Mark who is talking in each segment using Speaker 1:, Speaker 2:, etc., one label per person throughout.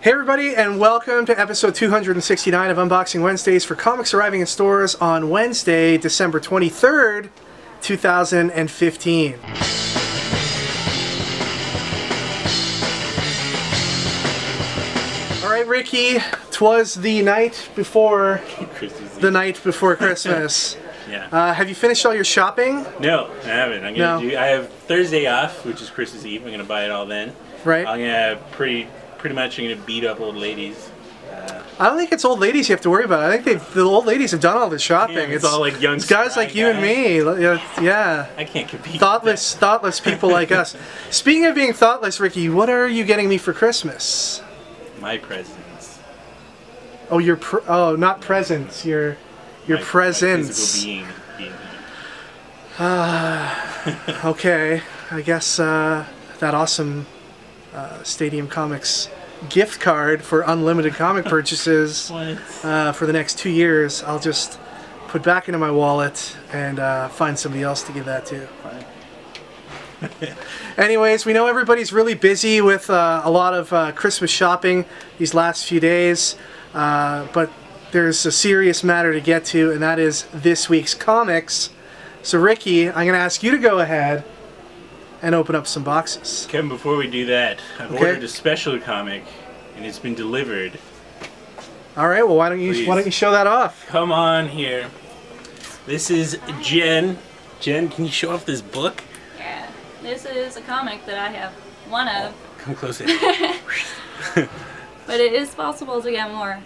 Speaker 1: Hey everybody, and welcome to episode 269 of Unboxing Wednesdays for comics arriving in stores on Wednesday, December 23rd, 2015. Alright Ricky, 'twas the night before Christmas.
Speaker 2: Yeah.
Speaker 1: Have you finished all your shopping?
Speaker 2: No, I haven't. I have Thursday off, which is Christmas Eve. I'm gonna buy it all then.
Speaker 1: Right.
Speaker 2: I'm gonna pretty much I'm gonna beat up old ladies.
Speaker 1: I don't think it's old ladies you have to worry about. I think the old ladies have done all the shopping.
Speaker 2: Yeah, it's all like young
Speaker 1: guys like you and me. Yeah.
Speaker 2: I can't compete.
Speaker 1: Thoughtless people like us. Speaking of being thoughtless, Ricky, what are you getting me for Christmas?
Speaker 2: My presents.
Speaker 1: Oh, not presents. Your presents.
Speaker 2: My physical being.
Speaker 1: Okay. I guess that awesome Stadium Comics gift card for unlimited comic purchases for the next 2 years, I'll just put back into my wallet and find somebody else to give that to. Anyways, we know everybody's really busy with a lot of Christmas shopping these last few days, but there's a serious matter to get to, and that is this week's comics. So Ricky, I'm going to ask you to go ahead and open up some boxes.
Speaker 2: Kevin, before we do that, I've ordered a special comic, and it's been delivered.
Speaker 1: All right. Well, why don't you show that off?
Speaker 2: Come on here. This is Jen. Jen, can you show off this book?
Speaker 3: Yeah. This is a comic that I have one of.
Speaker 2: Come closer.
Speaker 3: But it is possible to get more.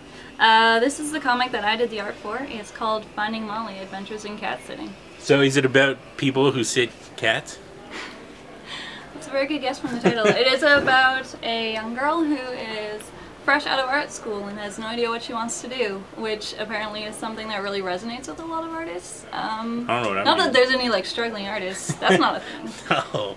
Speaker 3: This is the comic that I did the art for. It's called Finding Molly: Adventures in Cat Sitting.
Speaker 2: So is it about people who sit cats?
Speaker 3: It's a very good guess from the title. It is about a young girl who is fresh out of art school and has no idea what she wants to do, which apparently is something that really resonates with a lot of artists.
Speaker 2: I don't know what I mean.
Speaker 3: Not that there's any like struggling artists. That's not a thing.
Speaker 2: No.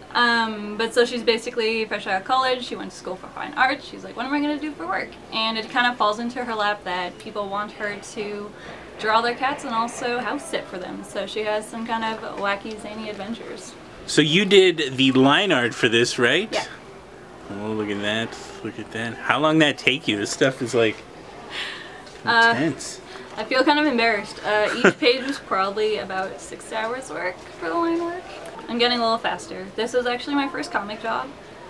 Speaker 3: But so she's basically fresh out of college. She went to school for fine art. She's like, what am I going to do for work? And it kind of falls into her lap that people want her to draw their cats and also house sit for them. So she has some kind of wacky, zany adventures.
Speaker 2: So you did the line art for this, right?
Speaker 3: Yeah.
Speaker 2: Oh, look at that. Look at that. How long did that take you? This stuff is like intense.
Speaker 3: I feel kind of embarrassed. Each page was probably about 6 hours work for the line work. I'm getting a little faster. This was actually my first comic job.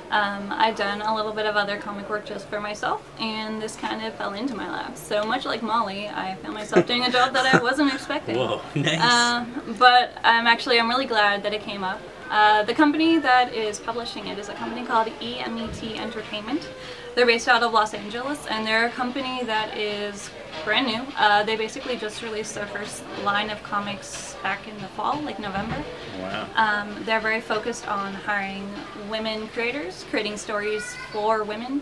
Speaker 3: I'd done a little bit of other comic work just for myself, and this kind of fell into my lap. So much like Molly, I found myself doing a job that I wasn't expecting.
Speaker 2: Whoa, nice.
Speaker 3: But I'm really glad that it came up. The company that is publishing it is a company called EMET Entertainment. They're based out of Los Angeles, and they're a company that is brand new. They basically just released their first line of comics back in the fall, like November.
Speaker 2: Wow.
Speaker 3: They're very focused on hiring women creators, creating stories for women,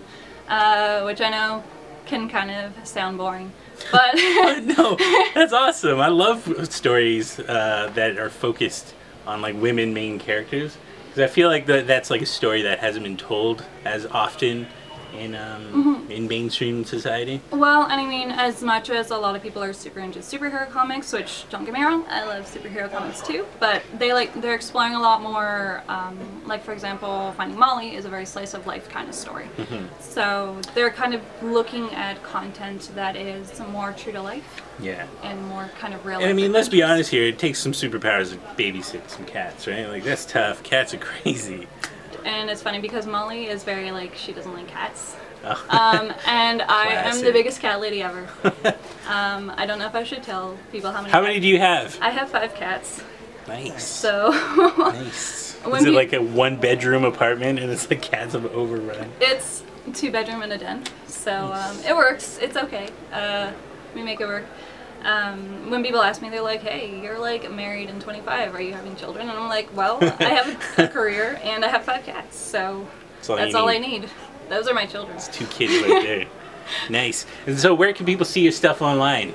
Speaker 3: which I know can kind of sound boring. But
Speaker 2: no, that's awesome. I love stories that are focused on like women main characters, because I feel like that's like a story that hasn't been told as often in mainstream society.
Speaker 3: Well, and I mean, as much as a lot of people are super into superhero comics, which don't get me wrong, I love superhero comics too, but they're exploring a lot more. Like for example, Finding Molly is a very slice of life kind of story. So they're kind of looking at content that is more true to life.
Speaker 2: Yeah. And
Speaker 3: more kind of real.
Speaker 2: And I mean, let's be honest here. It takes some superpowers to babysit some cats, right? Like that's tough. Cats are crazy.
Speaker 3: And it's funny because Molly is very like, she doesn't like cats.
Speaker 2: Oh.
Speaker 3: And I am the biggest cat lady ever. I don't know if I should tell people how many.
Speaker 2: How many do you have?
Speaker 3: I have 5 cats.
Speaker 2: Nice.
Speaker 3: So.
Speaker 2: Nice. Is it like a 1-bedroom apartment and it's like cats have overrun?
Speaker 3: It's 2-bedroom and a den. So it works. It's okay. We make it work. When people ask me, they're like, hey, you're like married and 25, are you having children? And I'm like, well, I have a career and I have 5 cats, so that's all I need. Those are my children.
Speaker 2: It's 2 kids right there. Nice. And so where can people see your stuff online?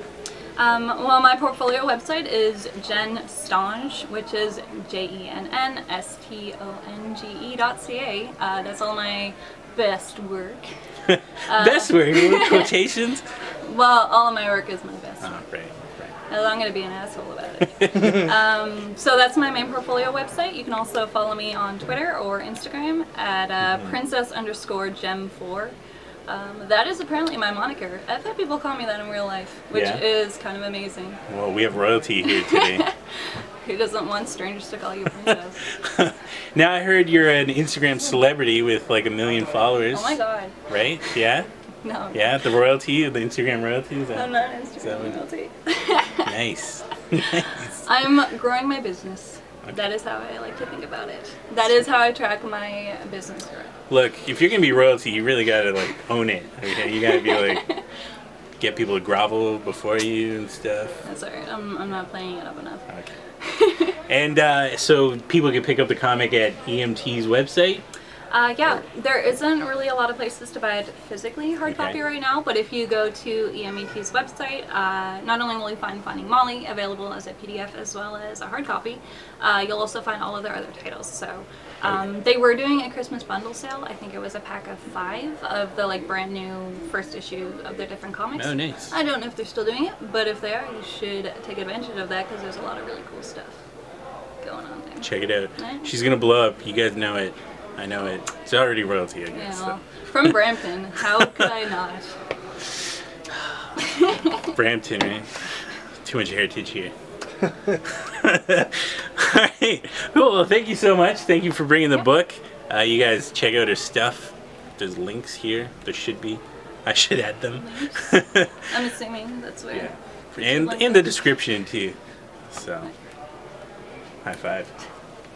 Speaker 3: Well, my portfolio website is Jenn St-Onge, which is JENNSTONGE.ca. That's all my best work.
Speaker 2: Best work? Quotations?
Speaker 3: Well, all of my work is my best work.
Speaker 2: Oh, right.
Speaker 3: I'm going to be an asshole about it. So that's my main portfolio website. You can also follow me on Twitter or Instagram at princess_gem4. That is apparently my moniker. I've had people call me that in real life, which is kind of amazing.
Speaker 2: Well, we have royalty here today.
Speaker 3: Who doesn't want strangers to call you princess?
Speaker 2: Now I heard you're an Instagram celebrity with like 1 million followers.
Speaker 3: Oh my god.
Speaker 2: Right? Yeah?
Speaker 3: No.
Speaker 2: Yeah, the royalty, the Instagram royalty? Is that,
Speaker 3: I'm not an Instagram royalty.
Speaker 2: Nice. Nice.
Speaker 3: I'm growing my business. Okay. That is how I like to think about it. That is how I track my business growth.
Speaker 2: Look, if you're gonna be royalty, you really gotta like own it. Okay, you gotta be like get people to grovel before you and stuff.
Speaker 3: That's alright. I'm not playing it up enough.
Speaker 2: Okay. And so people can pick up the comic at EMT's website.
Speaker 3: Yeah, there isn't really a lot of places to buy it physically hard copy right now, but if you go to EMET's website, not only will you find Finding Molly available as a PDF as well as a hard copy, you'll also find all of their other titles. So they were doing a Christmas bundle sale. I think it was a pack of 5 of the like brand new first issue of their different comics.
Speaker 2: Oh, nice.
Speaker 3: I don't know if they're still doing it, but if they are, you should take advantage of that because there's a lot of really cool stuff going on there.
Speaker 2: Check it out.
Speaker 3: Right?
Speaker 2: She's gonna blow up. You guys know it. I know it. It's already royalty, I guess.
Speaker 3: Yeah, well, from Brampton. How could I not?
Speaker 2: Brampton, right? Too much heritage here. Alright. Cool. Well, thank you so much. Thank you for bringing the book. You guys check out her stuff. There's links here. There should be. I should add them.
Speaker 3: I'm assuming that's where.
Speaker 2: Yeah. And in the description, too. So, high five.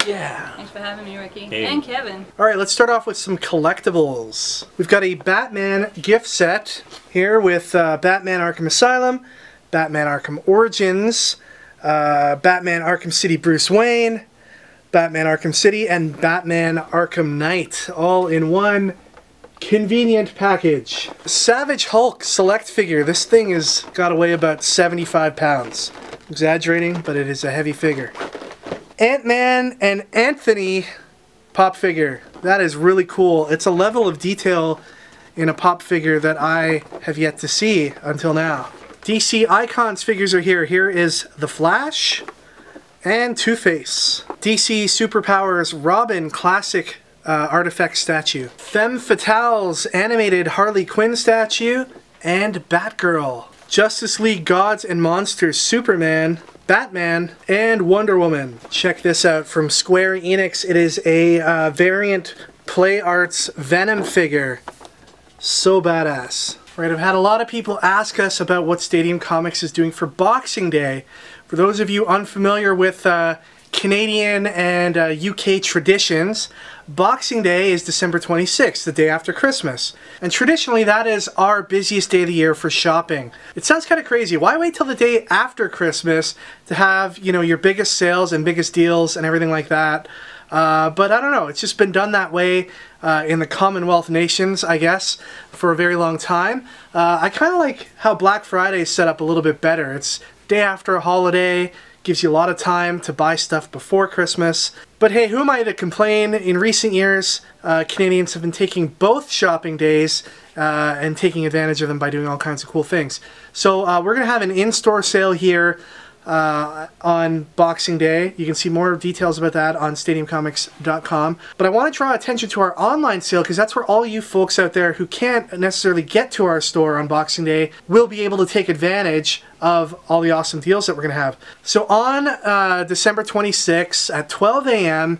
Speaker 2: Yeah.
Speaker 3: Thanks for having me, Ricky.
Speaker 2: Hey.
Speaker 3: And Kevin.
Speaker 1: Alright, let's start off with some collectibles. We've got a Batman gift set here with Batman Arkham Asylum, Batman Arkham Origins, Batman Arkham City Bruce Wayne, Batman Arkham City, and Batman Arkham Knight, all in one convenient package. Savage Hulk select figure. This thing has got to weigh about 75 pounds. Exaggerating, but it is a heavy figure. Ant-Man and Anthony pop figure. That is really cool. It's a level of detail in a pop figure that I have yet to see until now. DC Icons figures are here. Here is The Flash and Two-Face. DC Superpowers Robin Classic Artifact statue. Femme Fatale's animated Harley Quinn statue and Batgirl. Justice League Gods and Monsters Superman, Batman, and Wonder Woman. Check this out from Square Enix. It is a variant Play Arts Venom figure. So badass. Right, I've had a lot of people ask us about what Stadium Comics is doing for Boxing Day. For those of you unfamiliar with Canadian and UK traditions, Boxing Day is December 26th, the day after Christmas. And traditionally that is our busiest day of the year for shopping. It sounds kind of crazy. Why wait till the day after Christmas to have, you know, your biggest sales and biggest deals and everything like that? But I don't know, it's just been done that way in the Commonwealth nations, I guess, for a very long time. I kind of like how Black Friday is set up a little bit better. It's day after a holiday, gives you a lot of time to buy stuff before Christmas. But hey, who am I to complain? In recent years, Canadians have been taking both shopping days and taking advantage of them by doing all kinds of cool things. So we're going to have an in-store sale here on Boxing Day. You can see more details about that on stadiumcomics.com. But I want to draw attention to our online sale because that's where all you folks out there who can't necessarily get to our store on Boxing Day will be able to take advantage of all the awesome deals that we're going to have. So on December 26th at 12 a.m.,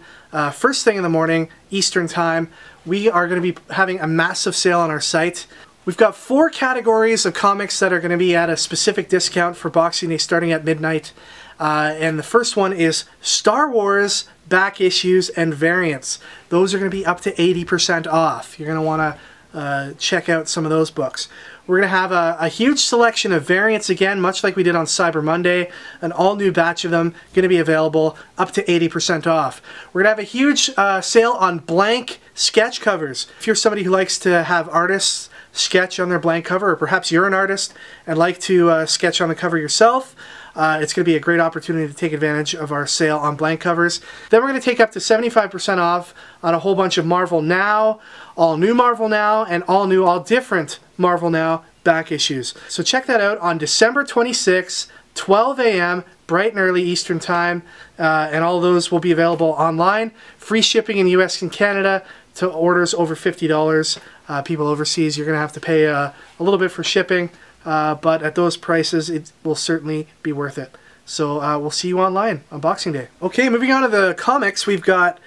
Speaker 1: first thing in the morning, Eastern Time, we are going to be having a massive sale on our site. We've got 4 categories of comics that are going to be at a specific discount for Boxing Day starting at midnight. And the first one is Star Wars back issues and variants. Those are going to be up to 80% off. You're going to want to check out some of those books. We're going to have a huge selection of variants again, much like we did on Cyber Monday. An all-new batch of them going to be available up to 80% off. We're going to have a huge sale on blank sketch covers. If you're somebody who likes to have artists sketch on their blank cover, or perhaps you're an artist and like to sketch on the cover yourself, it's going to be a great opportunity to take advantage of our sale on blank covers. Then we're going to take up to 75% off on a whole bunch of Marvel Now, all new Marvel Now, and all new, all different Marvel Now back issues. So check that out on December 26th, 12 a.m., bright and early Eastern Time, and all those will be available online. Free shipping in the US and Canada, to orders over $50. People overseas, you're going to have to pay a little bit for shipping, but at those prices, it will certainly be worth it. So we'll see you online on Boxing Day. Okay, moving on to the comics, we've got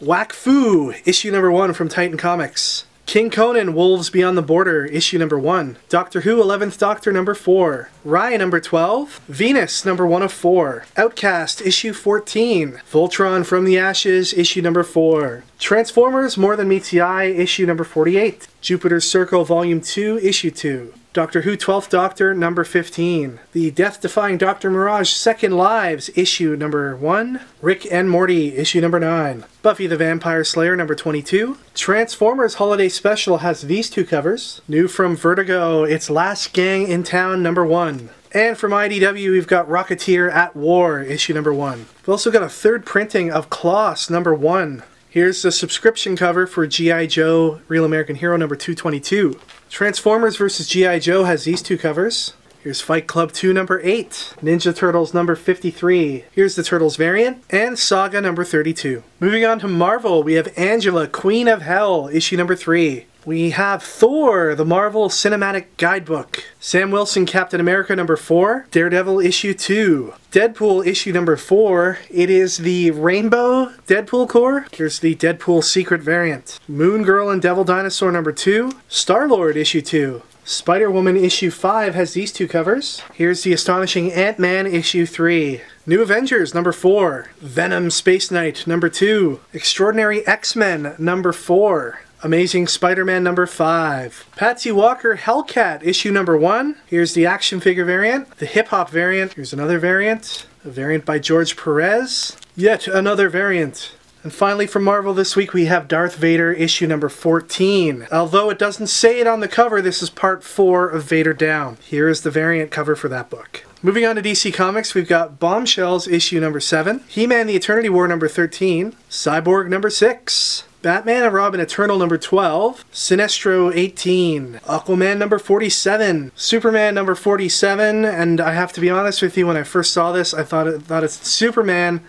Speaker 1: Whack Fu, issue number 1 from Titan Comics. King Conan, Wolves Beyond the Border, issue number 1. Doctor Who, 11th Doctor, number 4. Rye, number 12. Venus, number 1 of 4. Outcast, issue 14. Voltron from the Ashes, issue number 4. Transformers, More Than Meets the Eye, issue number 48. Jupiter's Circle, volume 2, issue 2. Doctor Who 12th Doctor, number 15. The Death-Defying Dr. Mirage Second Lives, issue number 1. Rick and Morty, issue number 9. Buffy the Vampire Slayer, number 22. Transformers Holiday Special has these 2 covers. New from Vertigo, It's Last Gang in Town, number 1. And from IDW, we've got Rocketeer at War, issue number 1. We've also got a 3rd printing of Klaus, number 1. Here's the subscription cover for G.I. Joe Real American Hero number 222. Transformers vs. G.I. Joe has these 2 covers. Here's Fight Club 2 number 8. Ninja Turtles number 53. Here's the Turtles variant. And Saga number 32. Moving on to Marvel, we have Angela, Queen of Hell, issue number 3. We have Thor, the Marvel Cinematic Guidebook. Sam Wilson, Captain America number 4. Daredevil issue 2. Deadpool issue number 4. It is the Rainbow Deadpool Corps. Here's the Deadpool Secret variant. Moon Girl and Devil Dinosaur number 2. Star-Lord issue 2. Spider-Woman issue 5 has these 2 covers. Here's the Astonishing Ant-Man issue 3. New Avengers number 4. Venom Space Knight number 2. Extraordinary X-Men number 4. Amazing Spider-Man number 5. Patsy Walker Hellcat issue number 1. Here's the action figure variant. The hip-hop variant. Here's another variant. A variant by George Perez. Yet another variant. And finally from Marvel this week we have Darth Vader issue number 14. Although it doesn't say it on the cover, this is part 4 of Vader Down. Here is the variant cover for that book. Moving on to DC Comics, we've got Bombshells issue number 7. He-Man the Eternity War number 13. Cyborg number 6. Batman and Robin Eternal number 12, Sinestro 18, Aquaman number 47, Superman number 47, and I have to be honest with you, when I first saw this, I thought it's Superman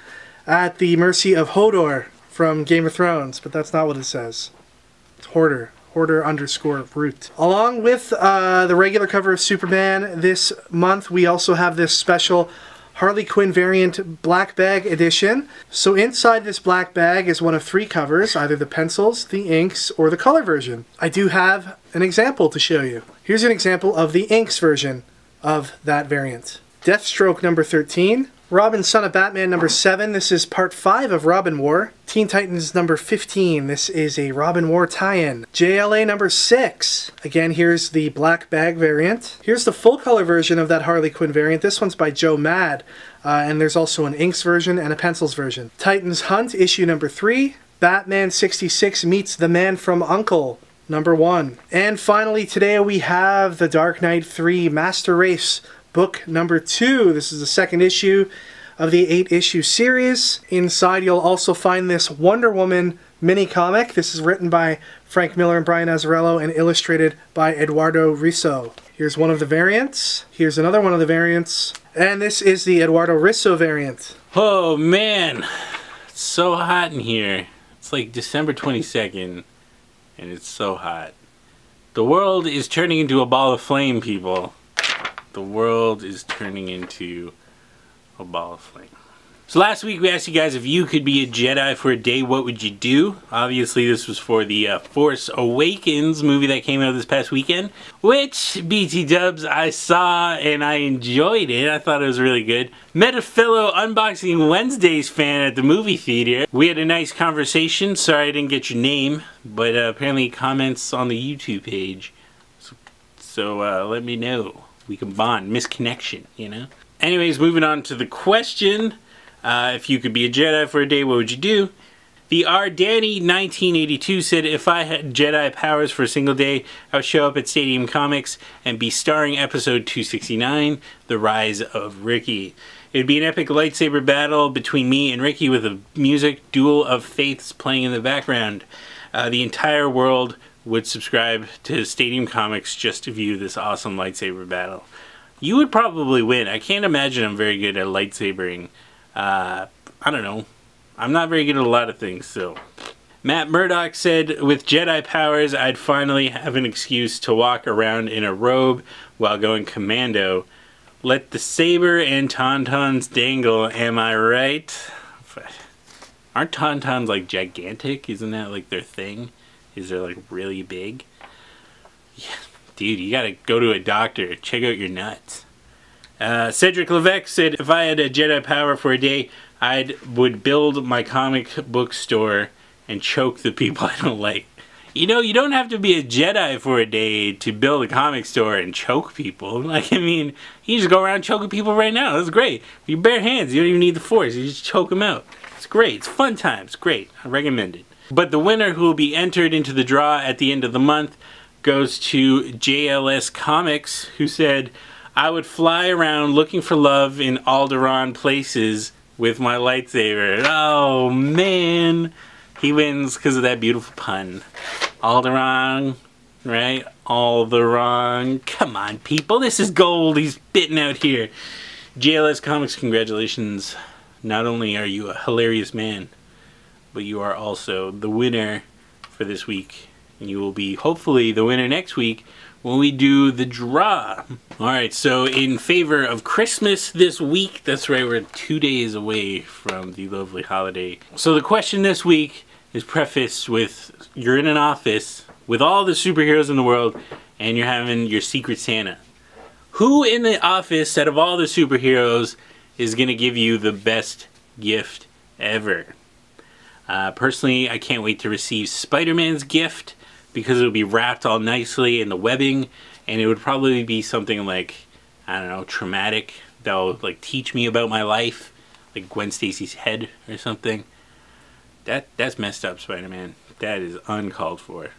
Speaker 1: at the mercy of Hodor from Game of Thrones, but that's not what it says. It's Hoarder. Hoarder_root. Along with the regular cover of Superman this month, we also have this special Harley Quinn variant black bag edition. So inside this black bag is one of 3 covers, either the pencils, the inks, or the color version. I do have an example to show you. Here's an example of the inks version of that variant. Deathstroke number 13. Robin Son of Batman number 7. This is part 5 of Robin War. Teen Titans number 15. This is a Robin War tie-in. JLA number 6. Again, here's the black bag variant. Here's the full color version of that Harley Quinn variant. This one's by Joe Mad. And there's also an inks version and a pencils version. Titans Hunt issue number 3. Batman 66 meets the Man from U.N.C.L.E. number 1. And finally today we have The Dark Knight 3 Master Race book number 2. This is the 2nd issue of the 8-issue series. Inside you'll also find this Wonder Woman mini comic. This is written by Frank Miller and Brian Azzarello and illustrated by Eduardo Risso. Here's one of the variants. Here's another one of the variants. And this is the Eduardo Risso variant.
Speaker 2: Oh man, it's so hot in here. It's like December 22nd and it's so hot. The world is turning into a ball of flame, people. The world is turning into a ball of flame. So last week we asked you guys if you could be a Jedi for a day, what would you do? Obviously this was for the Force Awakens movie that came out this past weekend, which BT Dubs I saw and I enjoyed it. I thought it was really good. Met a fellow Unboxing Wednesdays fan at the movie theater. We had a nice conversation. Sorry I didn't get your name, but apparently comments on the YouTube page. So let me know. We can bond. Misconnection, you know? Anyways, moving on to the question. If you could be a Jedi for a day, what would you do? The R. Danny 1982 said, if I had Jedi powers for a single day, I would show up at Stadium Comics and be starring episode 269, The Rise of Ricky. It would be an epic lightsaber battle between me and Ricky with a music duel of faiths playing in the background. The entire world would subscribe to Stadium Comics just to view this awesome lightsaber battle. You would probably win. I can't imagine I'm very good at lightsabering. I don't know. I'm not very good at a lot of things, so. Matt Murdock said, with Jedi powers, I'd finally have an excuse to walk around in a robe while going commando. Let the saber and tauntauns dangle, am I right? Aren't tauntauns like gigantic? Isn't that like their thing? Is they're like really big? Yeah, dude, you gotta go to a doctor. Check out your nuts. Cedric Levesque said, if I had a Jedi power for a day, would build my comic book store and choke the people I don't like. You know, you don't have to be a Jedi for a day to build a comic store and choke people. Like, I mean, you just go around choking people right now. That's great. With your bare hands, you don't even need the force. You just choke them out. It's great. It's fun times. Great. I recommend it. But the winner who will be entered into the draw at the end of the month goes to JLS Comics, who said, I would fly around looking for love in Alderaan places with my lightsaber. Oh, man. He wins because of that beautiful pun. Alderaan, right? Alderaan. Come on, people. This is gold he's spitting out here. JLS Comics, congratulations. Not only are you a hilarious man, but you are also the winner for this week. And you will be, hopefully, the winner next week when we do the draw. Alright, so in favor of Christmas this week, that's right, we're 2 days away from the lovely holiday. So the question this week is prefaced with, you're in an office with all the superheroes in the world and you're having your Secret Santa. Who in the office out of all the superheroes is going to give you the best gift ever? Personally, I can't wait to receive Spider-Man's gift because it'll be wrapped all nicely in the webbing, and it would probably be something like, I don't know, traumatic. That'll like teach me about my life, like Gwen Stacy's head or something. That's messed up, Spider-Man. That is uncalled for.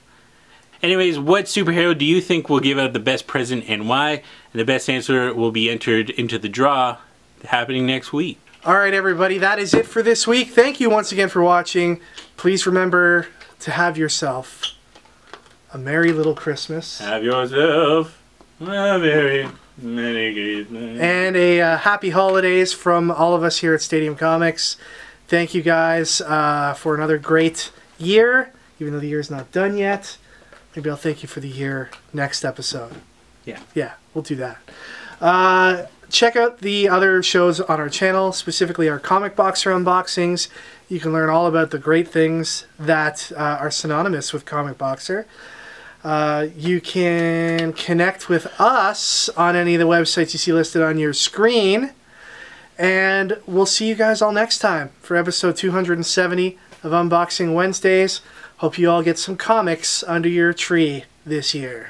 Speaker 2: Anyways, what superhero do you think will give out the best present and why? And the best answer will be entered into the draw happening next week.
Speaker 1: Alright everybody, that is it for this week. Thank you once again for watching. Please remember to have yourself a merry little Christmas.
Speaker 2: Have yourself a merry Christmas.
Speaker 1: And a happy holidays from all of us here at Stadium Comics. Thank you guys for another great year, even though the year's not done yet. Maybe I'll thank you for the year next episode. Yeah, we'll do that. Check out the other shows on our channel, specifically our Comic Boxer unboxings. You can learn all about the great things that are synonymous with Comic Boxer. You can connect with us on any of the websites you see listed on your screen. And we'll see you guys all next time for episode 270 of Unboxing Wednesdays. Hope you all get some comics under your tree this year.